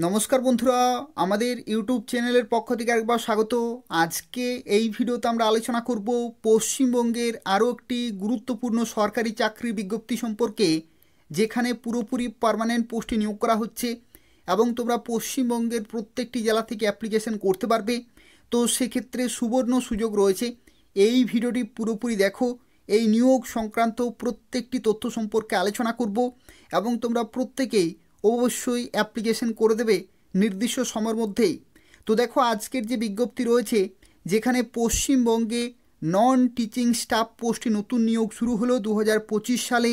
নমস্কার বন্ধুরা, আমাদের ইউটিউব চ্যানেলের পক্ষ থেকে একবার স্বাগত। আজকে এই ভিডিওতে আমরা আলোচনা করব পশ্চিমবঙ্গের আরও একটি গুরুত্বপূর্ণ সরকারি চাকরির বিজ্ঞপ্তি সম্পর্কে, যেখানে পুরোপুরি পার্মানেন্ট পোস্টে নিয়োগ করা হচ্ছে এবং তোমরা পশ্চিমবঙ্গের প্রত্যেকটি জেলা থেকে অ্যাপ্লিকেশন করতে পারবে। তো সেক্ষেত্রে সুবর্ণ সুযোগ রয়েছে। এই ভিডিওটি পুরোপুরি দেখো, এই নিয়োগ সংক্রান্ত প্রত্যেকটি তথ্য সম্পর্কে আলোচনা করব এবং তোমরা প্রত্যেকেই অবশ্যই অ্যাপ্লিকেশন করে দেবে নির্দিষ্ট সময়ের মধ্যেই। তো দেখো, আজকের যে বিজ্ঞপ্তি রয়েছে, যেখানে পশ্চিমবঙ্গে নন টিচিং স্টাফ পোস্টে নতুন নিয়োগ শুরু হলো 2025 সালে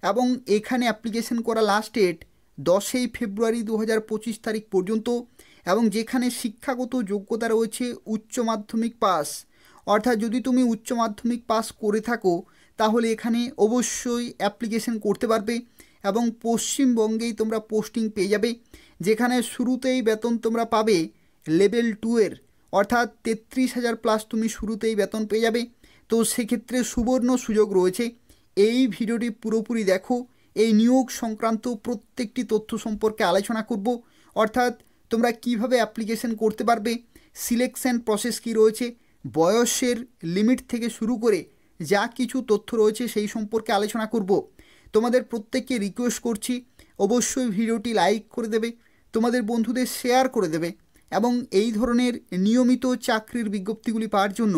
এবং এখানে অ্যাপ্লিকেশন করা লাস্ট ডেট 10ই ফেব্রুয়ারি 2025 তারিখ পর্যন্ত, এবং যেখানে শিক্ষাগত যোগ্যতা রয়েছে উচ্চ মাধ্যমিক পাস। অর্থাৎ যদি তুমি উচ্চ মাধ্যমিক পাস করে থাকো তাহলে এখানে অবশ্যই অ্যাপ্লিকেশন করতে পারবে এবং পশ্চিমবঙ্গেই তোমরা পোস্টিং পেয়ে যাবে। যেখানে শুরুতেই বেতন তোমরা পাবে লেভেল 2-এর, অর্থাৎ 33,000 প্লাস তুমি শুরুতেই বেতন পেয়ে যাবে। তো সেক্ষেত্রে সুবর্ণ সুযোগ রয়েছে। এই ভিডিওটি পুরোপুরি দেখো, এই নিয়োগ সংক্রান্ত প্রত্যেকটি তথ্য সম্পর্কে আলোচনা করব। অর্থাৎ তোমরা কিভাবে অ্যাপ্লিকেশন করতে পারবে, সিলেকশন প্রসেস কী রয়েছে, বয়সের লিমিট থেকে শুরু করে যা কিছু তথ্য রয়েছে সেই সম্পর্কে আলোচনা করব। তোমাদের প্রত্যেককে রিকোয়েস্ট করছি, অবশ্যই ভিডিওটি লাইক করে দেবে, তোমাদের বন্ধুদের শেয়ার করে দেবে এবং এই ধরনের নিয়মিত চাকরির বিজ্ঞপ্তিগুলি পাওয়ার জন্য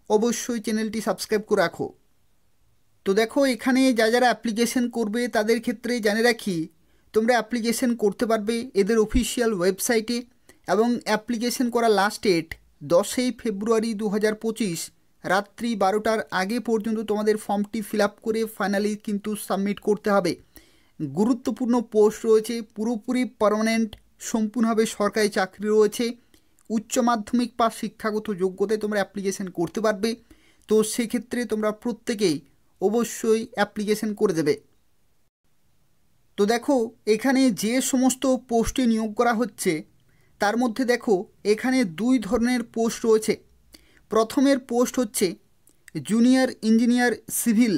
অবশ্যই চ্যানেলটি সাবস্ক্রাইব করে রাখো। তো দেখো, এখানে যারা অ্যাপ্লিকেশন করবে তাদের ক্ষেত্রে জানিয়ে রাখি, তোমরা অ্যাপ্লিকেশন করতে পারবে এদের অফিসিয়াল ওয়েবসাইটে এবং অ্যাপ্লিকেশন করা লাস্ট ডেট 10ই ফেব্রুয়ারি 2025 রাত্রি 12টার আগে পর্যন্ত তোমাদের ফর্মটি ফিল আপ করে ফাইনালি কিন্তু সাবমিট করতে হবে। গুরুত্বপূর্ণ পোস্ট রয়েছে, পুরোপুরি পার্মানেন্ট, সম্পূর্ণভাবে সরকারি চাকরি রয়েছে। উচ্চ মাধ্যমিক পাস শিক্ষাগত যোগ্যতায় তোমরা অ্যাপ্লিকেশন করতে পারবে। তো সেক্ষেত্রে তোমরা প্রত্যেকেই অবশ্যই অ্যাপ্লিকেশন করে দেবে। তো দেখো, এখানে যে সমস্ত পোস্টে নিয়োগ করা হচ্ছে তার মধ্যে দেখো এখানে দুই ধরনের পোস্ট রয়েছে। প্রথমের পোস্ট হচ্ছে জুনিয়র ইঞ্জিনিয়ার সিভিল,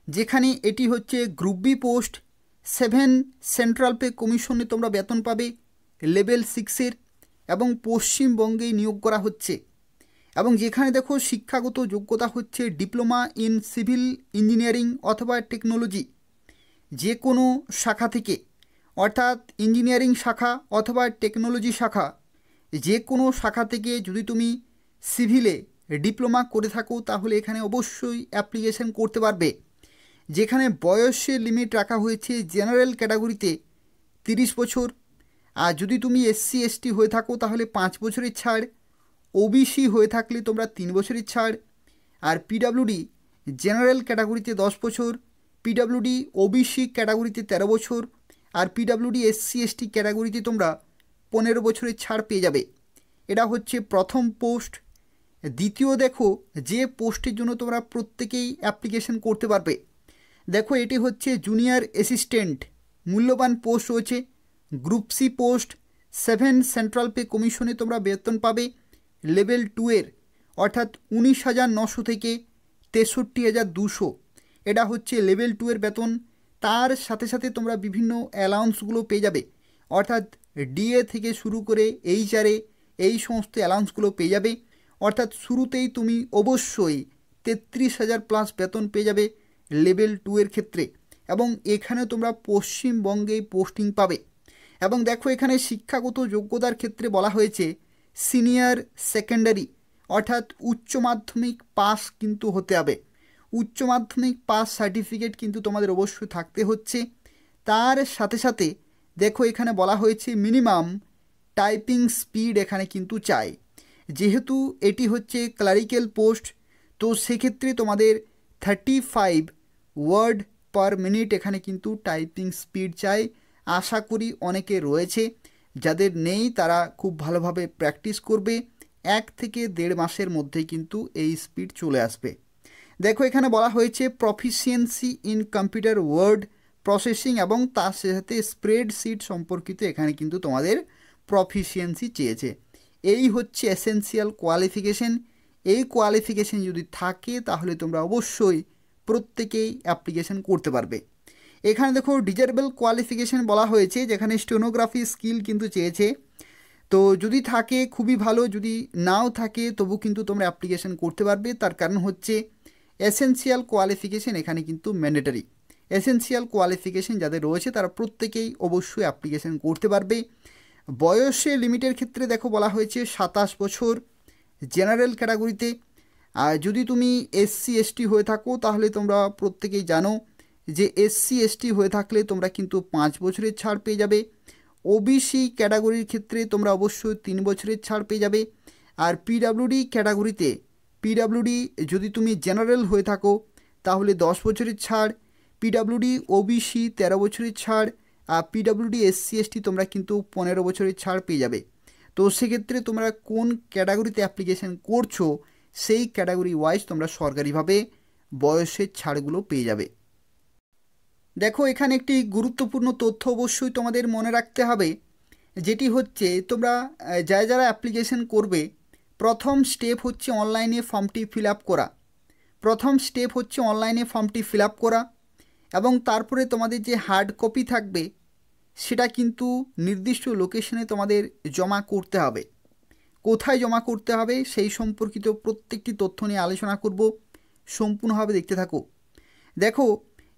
যেখানে এটি হচ্ছে group B post. 7 central pay কমিশনে তোমরা বেতন পাবে লেভেল 6-এর এবং পশ্চিমবঙ্গেই নিয়োগ করা হচ্ছে। এবং যেখানে দেখো শিক্ষাগত যোগ্যতা হচ্ছে ডিপ্লোমা ইন সিভিল ইঞ্জিনিয়ারিং অথবা টেকনোলজি, যে কোনো শাখা থেকে, অর্থাৎ ইঞ্জিনিয়ারিং শাখা অথবা টেকনোলজি শাখা, যে কোনো শাখা থেকে যদি তুমি সিভিলে ডিপ্লোমা করে থাকো তাহলে এখানে অবশ্যই অ্যাপ্লিকেশন করতে পারবে। যেখানে বয়সের লিমিট রাখা হয়েছে জেনারেল ক্যাটাগরিতে 30 বছর, আর যদি তুমি SC ST হয়ে থাকো তাহলে 5 বছরের ছাড়, ওবিসি হয়ে থাকলে তোমরা 3 বছরের ছাড়, আর পিডাব্লিউডি জেনারেল ক্যাটাগরিতে 10 বছর, পিডাব্লিউডি ওবিসি ক্যাটাগরিতে 13 বছর, আর পিডাব্লিউডি SC ST ক্যাটাগরিতে তোমরা 15 বছরের ছাড় পেয়ে যাবে। এটা হচ্ছে প্রথম পোস্ট। দ্বিতীয় দেখো, যে পোস্টের জন্য তোমরা প্রত্যেকেই অ্যাপ্লিকেশন করতে পারবে, দেখো এটি হচ্ছে জুনিয়র অ্যাসিস্ট্যান্ট, মূল্যবান পোস্ট রয়েছে। Group C post, 7 central pay কমিশনে তোমরা বেতন পাবে লেভেল 2-এর, অর্থাৎ 19,900 থেকে 63,200। এটা হচ্ছে লেভেল 2-এর বেতন। তার সাথে সাথে তোমরা বিভিন্ন অ্যালাউন্সগুলো পেয়ে যাবে, অর্থাৎ ডিএ থেকে শুরু করে HRA এই সমস্ত অ্যালাউন্সগুলো পেয়ে যাবে। অর্থাৎ শুরুতেই তুমি অবশ্যই 33,000 প্লাস বেতন পেয়ে যাবে লেভেল 2-এর ক্ষেত্রে, এবং এখানে তোমরা পশ্চিমবঙ্গেই পোস্টিং পাবে। এবং দেখো, এখানে শিক্ষাগত যোগ্যতার ক্ষেত্রে বলা হয়েছে সিনিয়র সেকেন্ডারি, অর্থাৎ উচ্চ মাধ্যমিক পাস কিন্তু হতে হবে। উচ্চ মাধ্যমিক পাস সার্টিফিকেট কিন্তু তোমাদের অবশ্যই থাকতে হচ্ছে। তার সাথে সাথে দেখো এখানে বলা হয়েছে মিনিমাম টাইপিং স্পিড এখানে কিন্তু চাই। যেহেতু এটি হচ্ছে ক্লারিক্যাল পোস্ট, তো সেক্ষেত্রে তোমাদের 35 ওয়ার্ড পার মিনিট এখানে কিন্তু টাইপিং স্পিড চাই। আশা করি অনেকে রয়েছে, যাদের নেই তারা খুব ভালোভাবে প্র্যাকটিস করবে, 1 থেকে 1.5 মাসের মধ্যেই কিন্তু এই স্পিড চলে আসবে। দেখো এখানে বলা হয়েছে proficiency in computer word processing এবং তার সাথে স্প্রেডশিট সম্পর্কিত এখানে কিন্তু তোমাদের প্রফিসিয়েন্সি চেয়েছে। এই হচ্ছে এসেনশিয়াল কোয়ালিফিকেশন। এই কোয়ালিফিকেশন যদি থাকে তাহলে তোমরা অবশ্যই প্রত্যেকেই অ্যাপ্লিকেশন করতে পারবে। এখানে দেখো ডিজারেবল কোয়ালিফিকেশন বলা হয়েছে, যেখানে স্টেনোগ্রাফি স্কিল কিন্তু চেয়েছে। তো যদি থাকে খুবই ভালো, যদি নাও থাকে তবু কিন্তু তোমরা অ্যাপ্লিকেশন করতে পারবে। তার কারণ হচ্ছে এসেনশিয়াল কোয়ালিফিকেশন এখানে কিন্তু ম্যান্ডেটরি। এসেনশিয়াল কোয়ালিফিকেশন যাদের রয়েছে তারা প্রত্যেকেই অবশ্যই অ্যাপ্লিকেশন করতে পারবে। বয়সের লিমিটের ক্ষেত্রে দেখো বলা হয়েছে 27 বছর জেনারেল ক্যাটাগরিতে। আর যদি তুমি এসসি এসটি হয়ে থাকো তাহলে তোমরা প্রত্যেকেই জানো যে এসসি এসটি হয়ে থাকলে তোমরা কিন্তু 5 বছরের ছাড় পেয়ে যাবে। ওবিসি ক্যাটাগরির ক্ষেত্রে তোমরা অবশ্যই 3 বছরের ছাড় পেয়ে যাবে। আর পিডাব্লিউডি ক্যাটাগরিতে পিডাব্লিউডি যদি তুমি জেনারেল হয়ে থাকো তাহলে 10 বছরের ছাড়, পিডাব্লিউডি ওবিসি 13 বছরের ছাড়, আর পিডাব্লিউডি এসসি এসটি তোমরা কিন্তু 15 বছরের ছাড় পেয়ে যাবে। তো সেক্ষেত্রে তোমরা কোন ক্যাটাগরিতে অ্যাপ্লিকেশন করছো সেই ক্যাটাগরি ওয়াইজ তোমরা সরকারিভাবে বয়সের ছাড়গুলো পেয়ে যাবে। দেখো এখানে একটি গুরুত্বপূর্ণ তথ্য অবশ্যই তোমাদের মনে রাখতে হবে, যেটি হচ্ছে তোমরা যারা অ্যাপ্লিকেশন করবে প্রথম স্টেপ হচ্ছে অনলাইনে ফর্মটি ফিল আপ করা। প্রথম স্টেপ হচ্ছে অনলাইনে ফর্মটি ফিল আপ করা এবং তারপরে তোমাদের যে হার্ড কপি থাকবে সেটা কিন্তু নির্দিষ্ট লোকেশনে তোমাদের জমা করতে হবে। কোথায় জমা করতে হবে সেই সম্পর্কিত প্রত্যেকটি তথ্য নিয়ে আলোচনা করব, সম্পূর্ণভাবে দেখতে থাকো। দেখো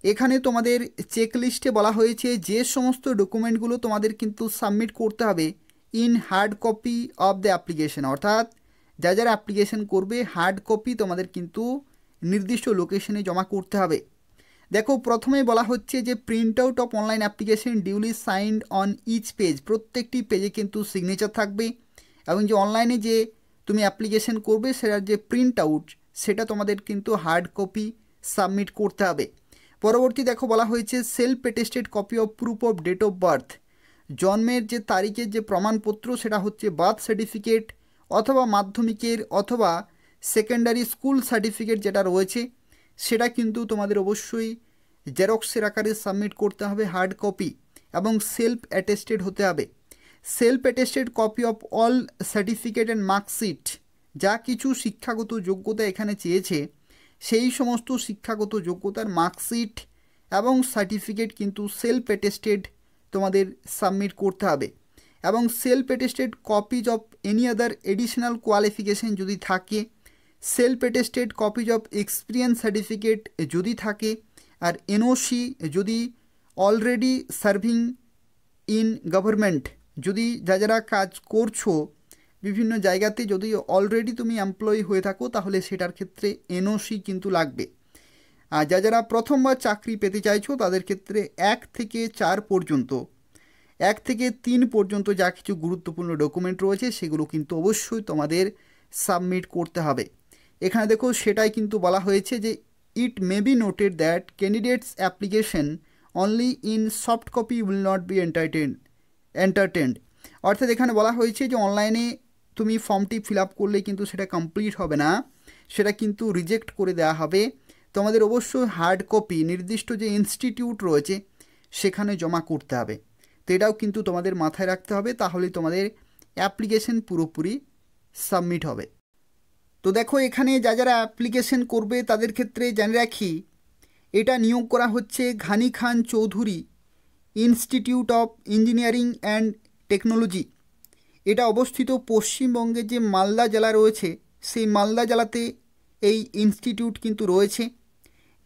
এখানে তোমাদের চেকলিস্টে বলা হয়েছে যে সমস্ত ডকুমেন্টগুলো তোমাদের কিন্তু সাবমিট করতে হবে in hard copy of the application, অর্থাৎ যারা অ্যাপ্লিকেশন করবে হার্ড কপি তোমাদের কিন্তু নির্দিষ্ট লোকেশনে জমা করতে হবে। দেখো প্রথমে বলা হচ্ছে যে print out of online application duly signed on each page, প্রত্যেকটি পেজে কিন্তু সিগনেচার থাকবে এবং যে অনলাইনে যে তুমি অ্যাপ্লিকেশন করবে সেটার যে প্রিন্ট আউট সেটা তোমাদের কিন্তু হার্ড কপি সাবমিট করতে হবে। পরবর্তী দেখো বলা হয়েছে self attested copy of proof of date of birth, জন্মের যে তারিখের যে প্রমাণপত্র সেটা হচ্ছে বার্থ সার্টিফিকেট অথবা মাধ্যমিকের অথবা সেকেন্ডারি স্কুল সার্টিফিকেট যেটা রয়েছে সেটা কিন্তু তোমাদের অবশ্যই জেরক্সের আকারে সাবমিট করতে হবে হার্ড কপি এবং সেলফ অ্যাটেস্টেড হতে হবে। Self attested copy of all certificate and marksheet, যা কিছু শিক্ষাগত যোগ্যতা এখানে চেয়েছে সেই সমস্ত শিক্ষাগত যোগ্যতার মার্কশিট এবং সার্টিফিকেট কিন্তু সেলফ অ্যাটেস্টেড তোমাদের সাবমিট করতে হবে। এবং self attested copies of any other additional qualification যদি থাকে, self attested copies of experience certificate যদি থাকে, আর এনওসি যদি অলরেডি সার্ভিং ইন গভর্নমেন্ট, যদি যারা কাজ করছো বিভিন্ন জায়গাতে যদি অলরেডি তুমি এমপ্লয়ি হয়ে থাকো তাহলে সেটার ক্ষেত্রে এনওসি কিন্তু লাগবে। আর যারা প্রথমবার চাকরি পেতে চাইছো তাদের ক্ষেত্রে 1 থেকে 4 পর্যন্ত 1 থেকে 3 পর্যন্ত যা কিছু গুরুত্বপূর্ণ ডকুমেন্ট রয়েছে সেগুলো কিন্তু অবশ্যই তোমাদের সাবমিট করতে হবে। এখানে দেখো সেটাই কিন্তু বলা হয়েছে যে it may be noted that candidates application only in soft copy will not be entertained, অর্থাৎ এখানে বলা হয়েছে যে অনলাইনে তুমি ফর্মটি ফিল আপ করলে কিন্তু সেটা কমপ্লিট হবে না, সেটা কিন্তু রিজেক্ট করে দেওয়া হবে। তোমাদের অবশ্যই হার্ড কপি নির্দিষ্ট যে ইনস্টিটিউট রয়েছে সেখানে জমা করতে হবে। তো এটাও কিন্তু তোমাদের মাথায় রাখতে হবে, তাহলে তোমাদের অ্যাপ্লিকেশন পুরোপুরি সাবমিট হবে। তো দেখো এখানে যারা অ্যাপ্লিকেশন করবে তাদের ক্ষেত্রে জেনে রাখি এটা নিয়োগ করা হচ্ছে Ghani Khan Choudhury institute of engineering and technology. এটা অবস্থিত পশ্চিমবঙ্গের যে মালদা জেলা রয়েছে সেই মালদা জেলাতে এই ইনস্টিটিউট কিন্তু রয়েছে,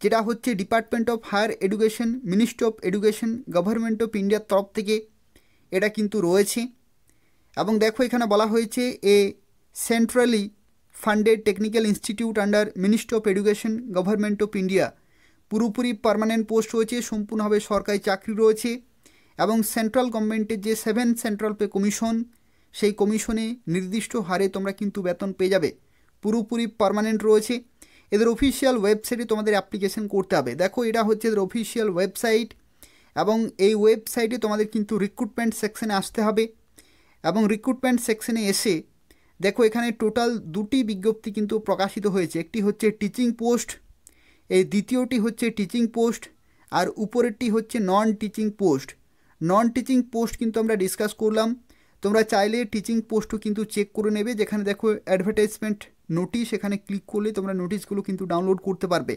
যেটা হচ্ছে department of higher education, ministry of education, government of ইন্ডিয়ার তরফ থেকে এটা কিন্তু রয়েছে। এবং দেখো এখানে বলা হয়েছে a centrally funded technical institute under ministry of education, government of India, পুরোপুরি পার্মানেন্ট পোস্ট রয়েছে, সম্পূর্ণভাবে সরকারি চাকরি রয়েছে। এবং সেন্ট্রাল গভর্নমেন্টের যে 7 সেন্ট্রাল পে কমিশন সেই কমিশনে নির্দিষ্ট হারে তোমরা কিন্তু বেতন পেয়ে যাবে, পুরোপুরি পার্মানেন্ট রয়েছে। এদের অফিসিয়াল ওয়েবসাইটে তোমাদের অ্যাপ্লিকেশন করতে হবে। দেখো এটা হচ্ছে এদের অফিসিয়াল ওয়েবসাইট এবং এই ওয়েবসাইটে তোমাদের কিন্তু রিক্রুটমেন্ট সেকশনে আসতে হবে এবং রিক্রুটমেন্ট সেকশনে এসে দেখো এখানে টোটাল 2টি বিজ্ঞপ্তি কিন্তু প্রকাশিত হয়েছে, একটি হচ্ছে টিচিং পোস্ট, এই দ্বিতীয়টি হচ্ছে টিচিং পোস্ট, আর উপরেরটি হচ্ছে non teaching post. Non teaching post কিন্তু আমরা ডিসকাস করলাম, তোমরা চাইলে টিচিং পোস্টও কিন্তু চেক করে নেবে, যেখানে দেখো অ্যাডভার্টাইজমেন্ট নোটিশ, এখানে ক্লিক করলে তোমরা নোটিশগুলো কিন্তু ডাউনলোড করতে পারবে।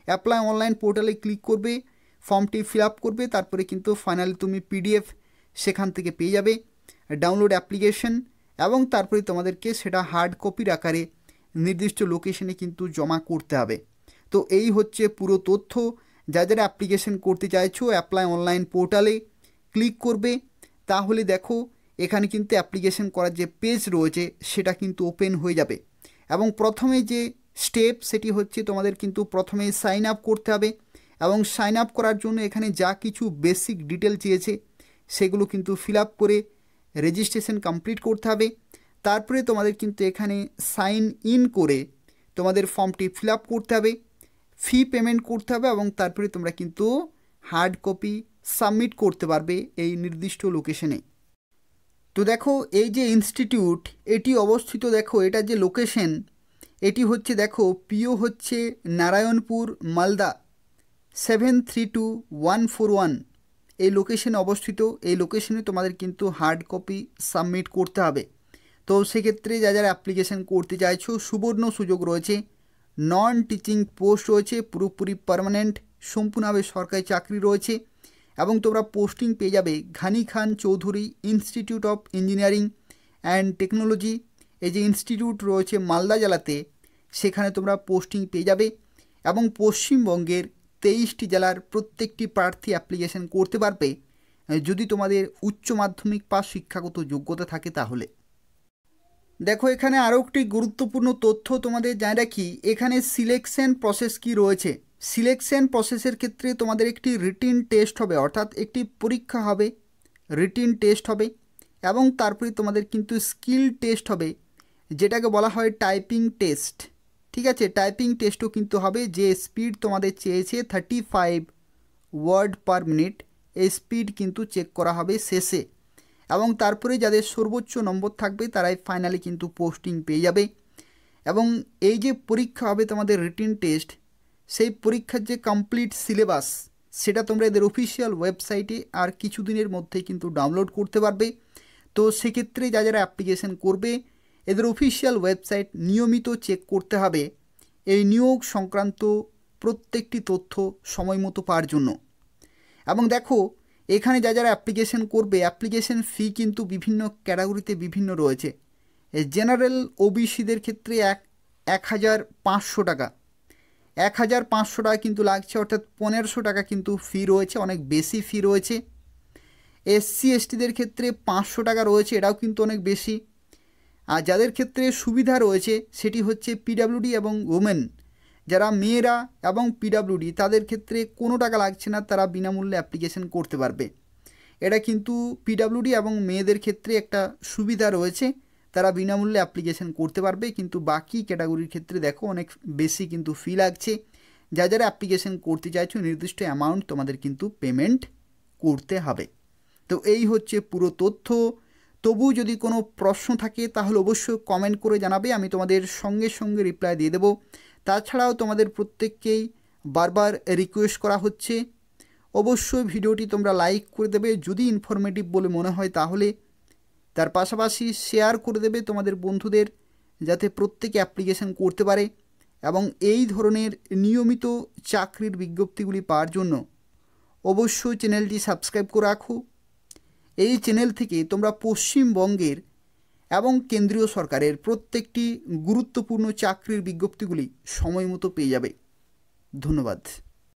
অ্যাপ্লাই অনলাইন পোর্টালে ক্লিক করবে, ফর্মটি ফিল আপ করবে, তারপরে কিন্তু ফাইনালি তুমি পিডিএফ সেখান থেকে পেয়ে যাবে, ডাউনলোড অ্যাপ্লিকেশন, এবং তারপরে তোমাদেরকে সেটা হার্ড কপির আকারে নির্দিষ্ট লোকেশনে কিন্তু জমা করতে হবে। তো এই হচ্ছে পুরো তথ্য। যারা অ্যাপ্লিকেশন করতে চাইছো অ্যাপ্লাই অনলাইন পোর্টালে ক্লিক করবে, তাহলে দেখো এখানে কিন্তু অ্যাপ্লিকেশন করার যে পেজ রয়েছে সেটা কিন্তু ওপেন হয়ে যাবে। এবং প্রথমে যে স্টেপ সেটি হচ্ছে তোমাদের কিন্তু প্রথমে সাইন আপ করতে হবে, এবং সাইন আপ করার জন্য এখানে যা কিছু বেসিক ডিটেল চেয়েছে সেগুলো কিন্তু ফিল আপ করে রেজিস্ট্রেশন কমপ্লিট করতে হবে। তারপরে তোমাদের কিন্তু এখানে সাইন ইন করে তোমাদের ফর্মটি ফিল আপ করতে হবে, ফি পেমেন্ট করতে হবে, এবং তারপরে তোমরা কিন্তু হার্ড কপি সাবমিট করতে পারবে এই নির্দিষ্ট লোকেশনে। তো দেখো এই যে ইনস্টিটিউট এটি অবস্থিত, দেখো এটা যে লোকেশন এটি হচ্ছে, দেখো পিও হচ্ছে নারায়ণপুর মালদা 732141 এই লোকেশনে অবস্থিত। এই লোকেশনে তোমাদের কিন্তু হার্ড কপি সাবমিট করতে হবে। তো সেক্ষেত্রে যারা অ্যাপ্লিকেশন করতে চাইছো সুবর্ণ সুযোগ রয়েছে, নন টিচিং পোস্ট রয়েছে, পুরোপুরি পার্মানেন্ট সম্পূর্ণভাবে সরকারি চাকরি রয়েছে, এবং তোমরা পোস্টিং পেয়ে যাবে Ghani Khan Choudhury institute of engineering and technology, এই যে ইনস্টিটিউট রয়েছে মালদা জেলাতে, সেখানে তোমরা পোস্টিং পেয়ে যাবে। এবং পশ্চিমবঙ্গের 23টি জেলার প্রত্যেকটি প্রার্থী অ্যাপ্লিকেশন করতে পারবে যদি তোমাদের উচ্চ মাধ্যমিক পাস শিক্ষাগত যোগ্যতা থাকে তাহলে। দেখো এখানে আরও একটি গুরুত্বপূর্ণ তথ্য তোমাদের জানিয়ে রাখি, এখানে সিলেকশন প্রসেস কি রয়েছে। সিলেকশন প্রসেসের ক্ষেত্রে তোমাদের একটি রিটিন টেস্ট হবে, অর্থাৎ একটি পরীক্ষা হবে, রিটিন টেস্ট হবে, এবং তারপরে তোমাদের কিন্তু স্কিল টেস্ট হবে, যেটাকে বলা হয় টাইপিং টেস্ট। ঠিক আছে, টাইপিং টেস্টও কিন্তু হবে, যে স্পিড তোমাদের চেয়েছে 35 ওয়ার্ড পার মিনিট, এই স্পিড কিন্তু চেক করা হবে শেষে। এবং তারপরে যাদের সর্বোচ্চ নম্বর থাকবে তারাই ফাইনালি কিন্তু পোস্টিং পেয়ে যাবে। এবং এই যে পরীক্ষা হবে তোমাদের রিটিন টেস্ট, সেই পরীক্ষার যে কমপ্লিট সিলেবাস সেটা তোমরা এদের অফিসিয়াল ওয়েবসাইটে আর কিছুদিনের মধ্যেই কিন্তু ডাউনলোড করতে পারবে। তো সেক্ষেত্রে যারা অ্যাপ্লিকেশন করবে এদের অফিসিয়াল ওয়েবসাইট নিয়মিত চেক করতে হবে এই নিয়োগ সংক্রান্ত প্রত্যেকটি তথ্য সময় মতো পাওয়ার জন্য। এবং দেখো এখানে যারা অ্যাপ্লিকেশন করবে অ্যাপ্লিকেশন ফি কিন্তু বিভিন্ন ক্যাটাগরিতে বিভিন্ন রয়েছে। জেনারেল ওবিসিদের ক্ষেত্রে 1500 টাকা, 1500 টাকা কিন্তু লাগছে, অর্থাৎ 1500 টাকা কিন্তু ফি রয়েছে, অনেক বেশি ফি রয়েছে। এসসি এসটিদের ক্ষেত্রে 500 টাকা রয়েছে, এটাও কিন্তু অনেক বেশি। আর যাদের ক্ষেত্রে সুবিধা রয়েছে সেটি হচ্ছে পিডাব্লিউডি এবং ওমেন, যারা মেয়েরা এবং পিডাব্লিউডি তাদের ক্ষেত্রে কোনো টাকা লাগছে না, তারা বিনামূল্যে অ্যাপ্লিকেশন করতে পারবে। এটা কিন্তু পিডাব্লিউডি এবং মেয়েদের ক্ষেত্রে একটা সুবিধা রয়েছে, তারা বিনামূল্যে অ্যাপ্লিকেশন করতে পারবে। কিন্তু বাকি ক্যাটাগরির ক্ষেত্রে দেখো অনেক বেশি কিন্তু ফি লাগছে। যারা অ্যাপ্লিকেশন করতে চাইছো নির্দিষ্ট অ্যামাউন্ট তোমাদের কিন্তু পেমেন্ট করতে হবে। তো এই হচ্ছে পুরো তথ্য। তবু যদি কোনো প্রশ্ন থাকে তাহলে অবশ্যই কমেন্ট করে জানাবে, আমি তোমাদের সঙ্গে সঙ্গে রিপ্লাই দিয়ে দেবো। তাছাড়াও তোমাদের প্রত্যেককেই বারবার রিকোয়েস্ট করা হচ্ছে অবশ্যই ভিডিওটি তোমরা লাইক করে দেবে যদি ইনফরমেটিভ বলে মনে হয়, তাহলে তার পাশাপাশি শেয়ার করে দেবে তোমাদের বন্ধুদের, যাতে প্রত্যেকে অ্যাপ্লিকেশন করতে পারে। এবং এই ধরনের নিয়মিত চাকরির বিজ্ঞপ্তিগুলি পাওয়ার জন্য অবশ্যই চ্যানেলটি সাবস্ক্রাইব করে রাখো। এই চ্যানেল থেকে তোমরা পশ্চিমবঙ্গের এবং কেন্দ্রীয় সরকারের প্রত্যেকটি গুরুত্বপূর্ণ চাকরির বিজ্ঞপ্তিগুলি সময় মতো পেয়ে যাবে। ধন্যবাদ।